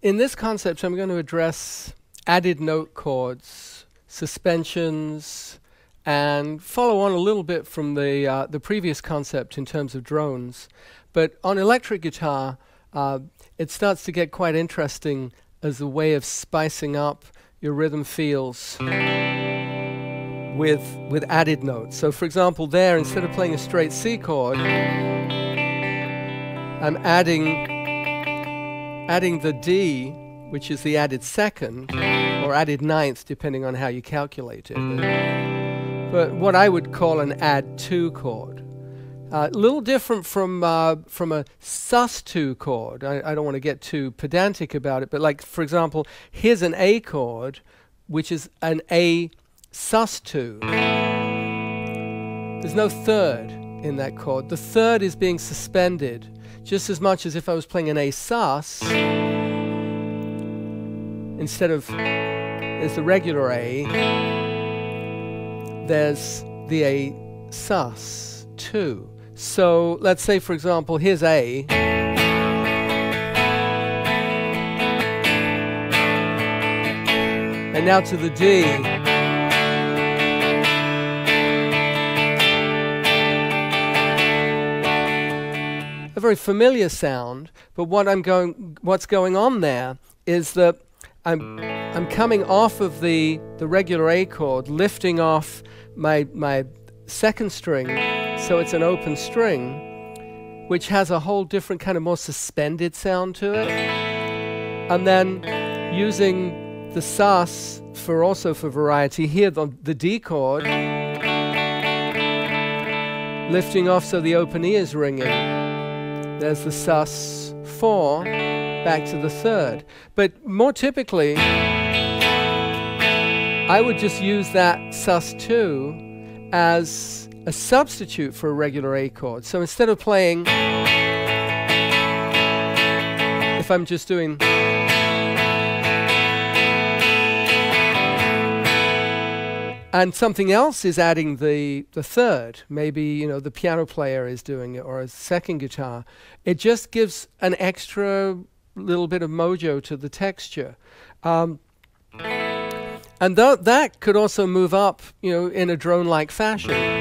in this concept, I'm going to address added note chords, suspensions, and follow on a little bit from the previous concept in terms of drones. But on electric guitar, it starts to get quite interesting as a way of spicing up your rhythm feels with added notes. So for example, there, instead of playing a straight C chord, I'm adding the D, which is the added second, or added ninth, depending on how you calculate it. But what I would call an add 2 chord. A little different from a sus2 chord. I don't want to get too pedantic about it, but like, for example, here's an A chord, which is an A sus2. There's no third in that chord. The third is being suspended, just as much as if I was playing an A sus. Instead of, there's the regular A, there's the A sus 2. So let's say, for example, here's A. And now to the D. A very familiar sound, but what's going on there is that I'm coming off of the regular A chord, lifting off my second string, so it's an open string, which has a whole different kind of more suspended sound to it. And then using the sus for variety, here the D chord, lifting off so the open E is ringing. There's the sus 4, back to the third. But more typically, I would just use that sus2 as a substitute for a regular A chord. So instead of playing, if I'm just doing, and something else is adding the third, maybe, you know, the piano player is doing it, or a second guitar, it just gives an extra little bit of mojo to the texture. And that could also move up, you know, in a drone-like fashion.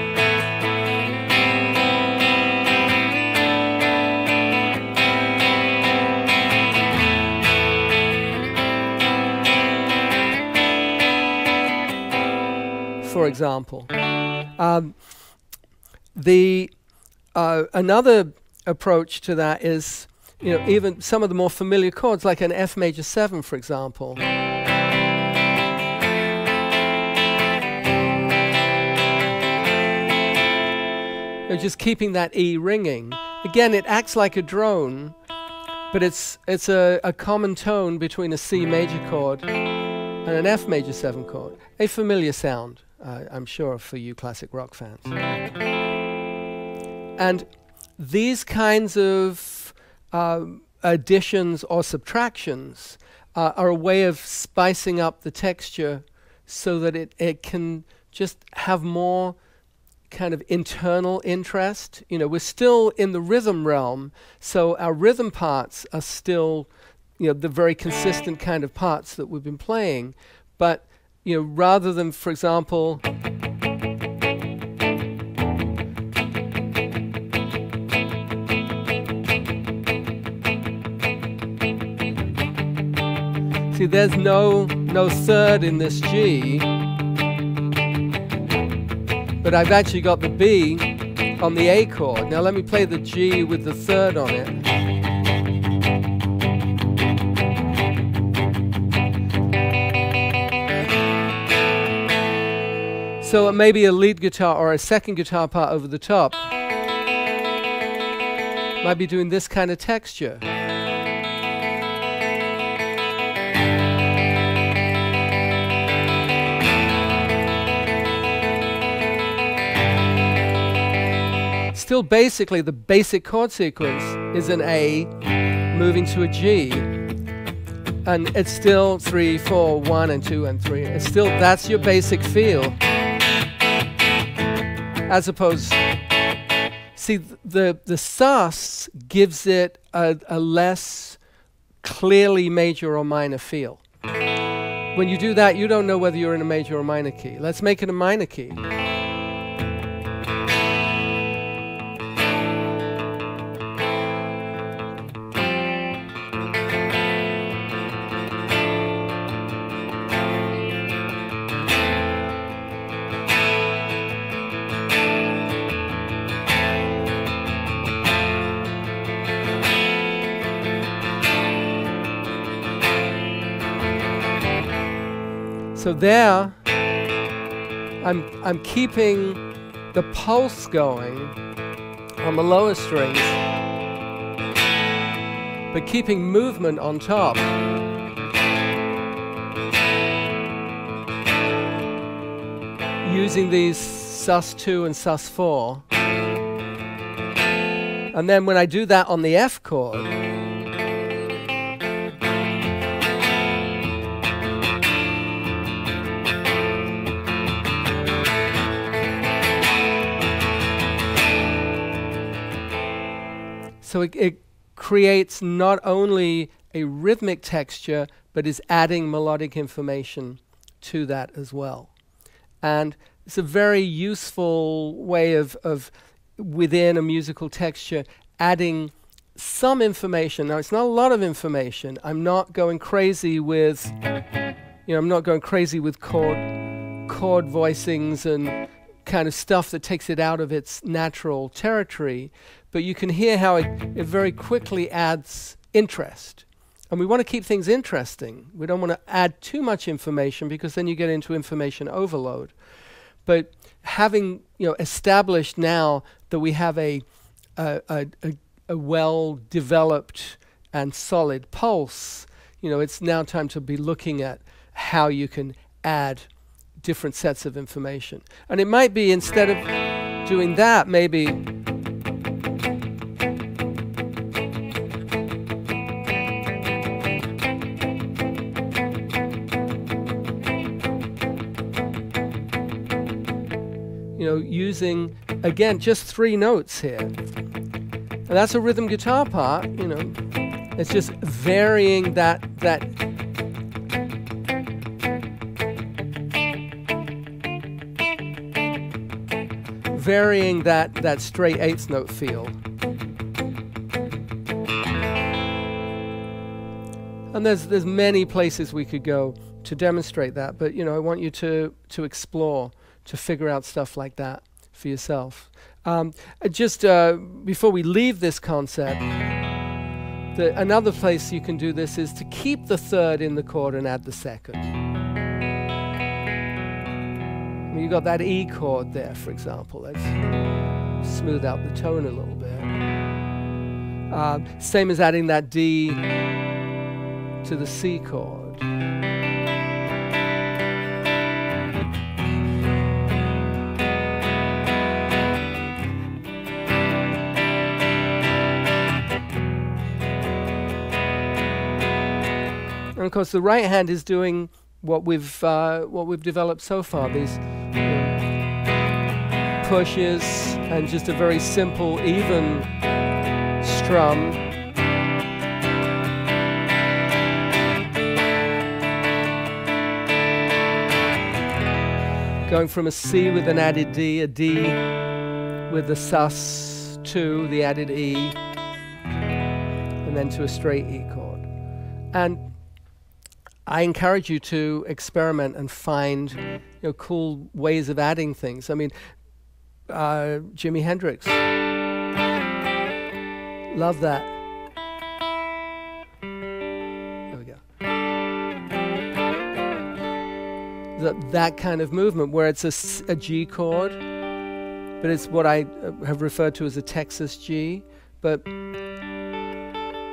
For example, another approach to that is, you know, even some of the more familiar chords, like an F major 7, for example. You're just keeping that E ringing. Again, it acts like a drone, but it's a common tone between a C major chord and an F major 7 chord. A familiar sound, I'm sure, for you classic rock fans. And these kinds of additions or subtractions are a way of spicing up the texture so that it can just have more kind of internal interest. You know, we're still in the rhythm realm, so our rhythm parts are still, you know, the very consistent kind of parts that we've been playing. But, you know, rather than, for example, see, there's no third in this G, but I've actually got the B on the A chord. Now let me play the G with the third on it. So it may be a lead guitar or a second guitar part over the top. Might be doing this kind of texture. Still basically the basic chord sequence is an A moving to a G. And it's still 3, 4, 1 and 2 and 3. It's still, that's your basic feel. As opposed, see, the sus gives it a less clearly major or minor feel. When you do that, you don't know whether you're in a major or minor key. Let's make it a minor key. So there, I'm keeping the pulse going on the lower strings, but keeping movement on top. Using these sus2 and sus4. And then when I do that on the F chord, so it creates not only a rhythmic texture, but is adding melodic information to that as well. And it's a very useful way of within a musical texture, adding some information. Now, it's not a lot of information. I'm not going crazy with, I'm not going crazy with chord voicings and kind of stuff that takes it out of its natural territory. But you can hear how it very quickly adds interest. And we want to keep things interesting. We don't want to add too much information because then you get into information overload. But having established now that we have a well-developed and solid pulse, it's now time to be looking at how you can add different sets of information. And it might be, instead of doing that, maybe using, again, just 3 notes here. And that's a rhythm guitar part, It's just varying that straight 8th note feel. And there's many places we could go to demonstrate that, but I want you to explore, to figure out stuff like that for yourself. Just before we leave this concept, another place you can do this is to keep the 3rd in the chord and add the 2nd. You got that E chord there, for example. Let's smooth out the tone a little bit. Same as adding that D to the C chord. And of course, the right hand is doing what we've developed so far. These pushes and just a very simple, even strum. Going from a C with an added D, a D with the sus2, the added E, and then to a straight E chord. And I encourage you to experiment and find cool ways of adding things. I mean, Jimi Hendrix, love that. There we go. That kind of movement where it's a G chord, but it's what I have referred to as a Texas G, but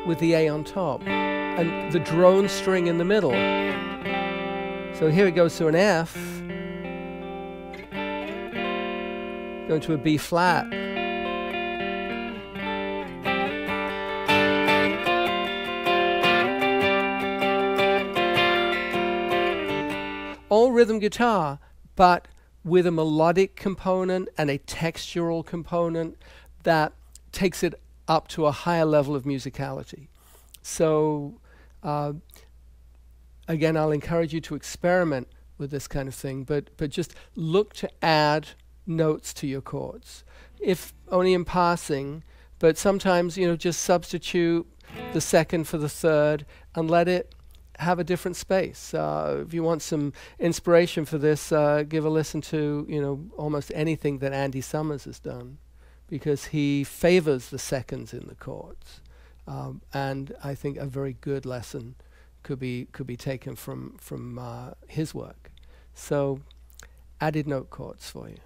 with the A on top. And the drone string in the middle. So here it goes to an F, going to a B flat. All rhythm guitar, but with a melodic component and a textural component that takes it up to a higher level of musicality. So Again, I'll encourage you to experiment with this kind of thing, but just look to add notes to your chords, if only in passing. But sometimes, you know, just substitute the second for the third and let it have a different space. If you want some inspiration for this, give a listen to, you know, almost anything that Andy Summers has done, because he favors the seconds in the chords. And I think a very good lesson could be taken from his work. So, added note chords for you.